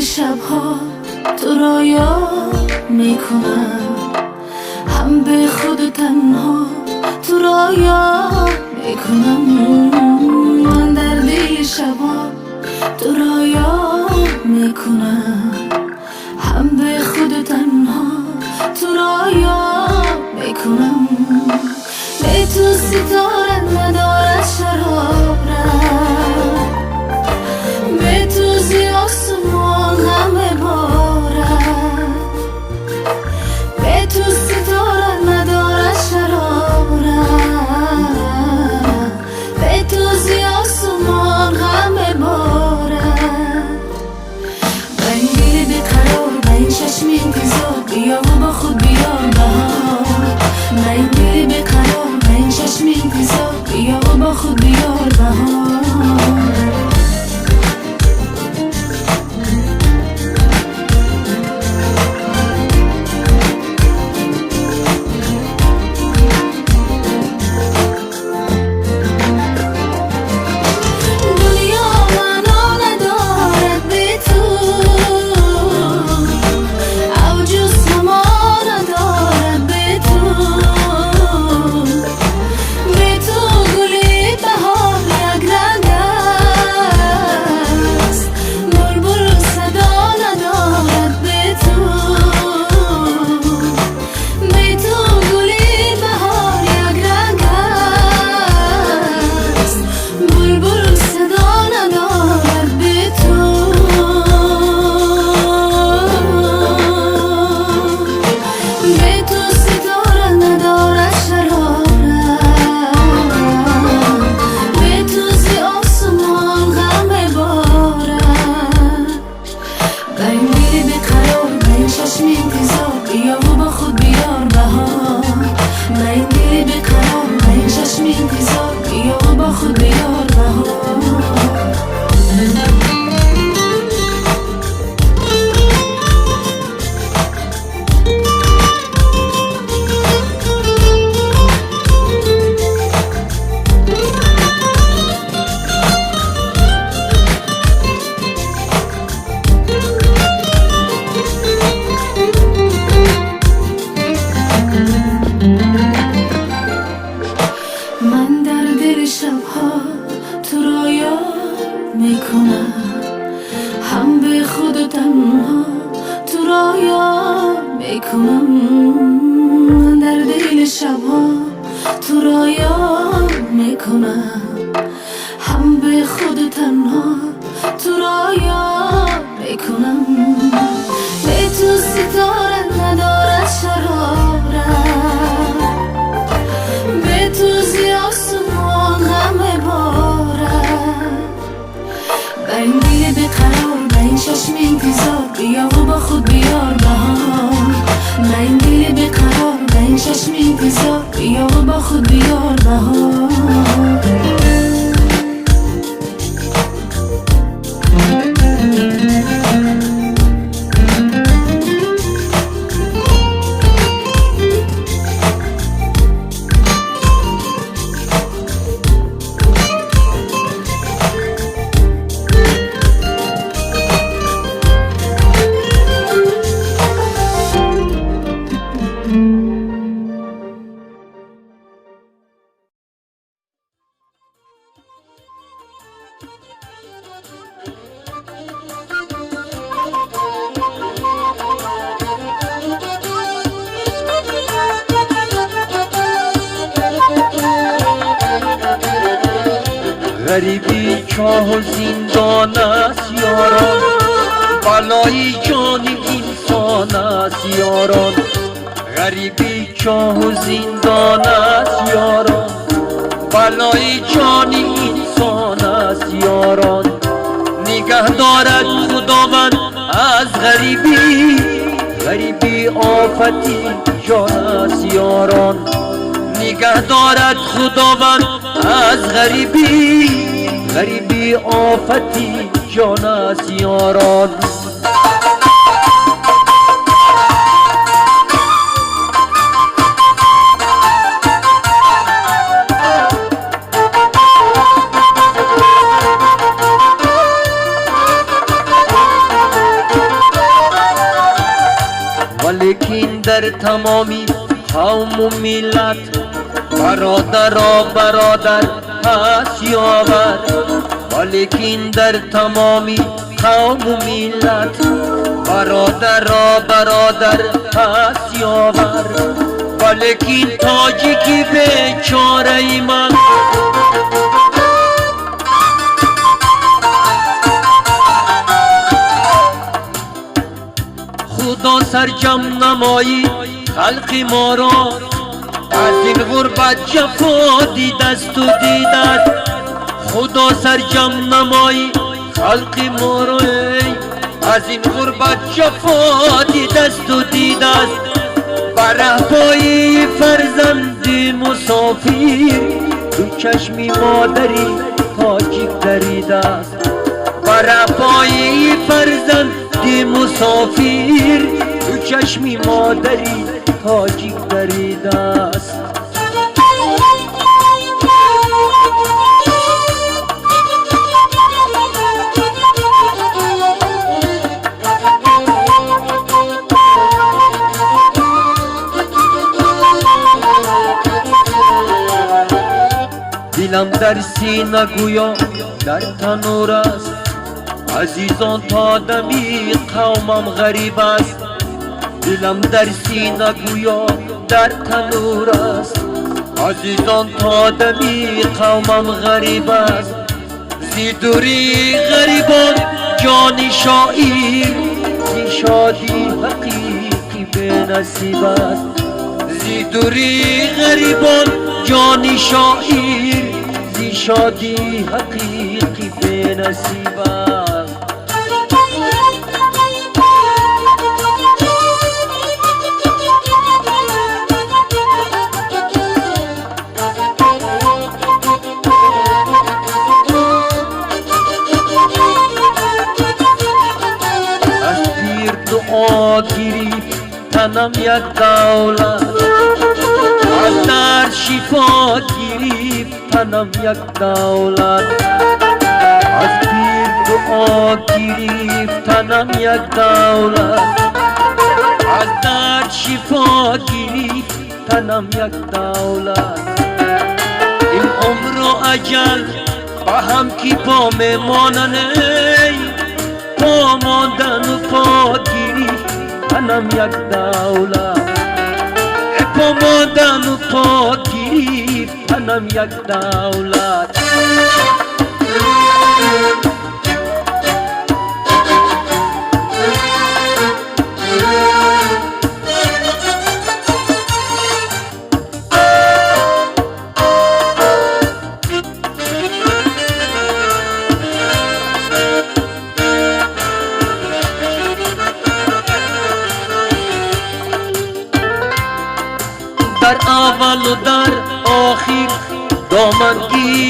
شبها تو را یاد میکنم، هم به خود تنها تو را یاد میکنم. من در دل شبها تو را یاد میکنم، هم به خود تنها تو را یاد میکنم. به تو ستاره ندارد شرارت، به تو زی آسمان همه بارد. به تو ستاره ندارد شرارت، به تو زی آسمان همه بارد. این دل بیقرار و این چشم انتظار، بیا و با خود بیار بهار. این دل بیقرار و این چشم انتظار، بیا و با خود بیار بهار. من در دل شبها تو را یاد میکنم، هم به خود تنها تو را یاد میکنم. من در دل شبها تو را یاد میکنم، هم به خود تنها تو را یاد میکنم. به تو ستاره ندارد شرارت، به تو زی آسمان همه بارد. به این دل بیقرار و این چشم انتظار، بیا و با خود بیار بهار. به این دل بیقرار و این چشم انتظار، بیا و با خود بیار بهار. غریبی چاه و زندان است یاران، بلای جان انسان است یاران. غریبی چاه و زندان است یاران، بلای جان انسان است یاران. نگه دارد خداوند از غریبی، غریبی آفتی جان است یاران. نگه دارد خداوند از غریبی، غریبی آفتی جان است یاران. ولیکن در تمامی قوم و ملت برادر و برادر هست یاور. ولیکن در تمامی قوم و ملت برادر و برادر هست یاور. ولیکن تاجیکی بیچاره من خدا سرجم نمایی خلق ما را، از این غربت جفا دیدست و دیدست. خدا سرجم نمایی خلق ما را، از این غربت جفا دیدست و دیدست. بر پای فرزند مسافر دو چشمی مادری تاجیک دریده است. بر پای فرزند مسافر دو چشمی مادری تاجیک دریده است. دلم در سینه گویا در تنور است، عزیزان تا دمی قومم غریب است. دلم در سینه گویا در تنور است، عزیزان تا دمی قومم غریب است. زی دوری غریبان جان شاعر، زی شادی حقیقی به نصیب است. زی دوری غریبان جان شاعر، زی شادی حقیقی به نصیب است. از پیر دعا گیری تنم یک دولت، از در شفا گیری تنم یک دولت. از پیر دعا گیری تنم یک دولت، از در شفا گیری تنم یک دولت. این عمر و اجل با هم کی پا میمانن، پا ماندن و پا گیری تنم یک دولت. پا ماندن و پا گیری تنم یک دولت. در اول و در آخر دامن گیر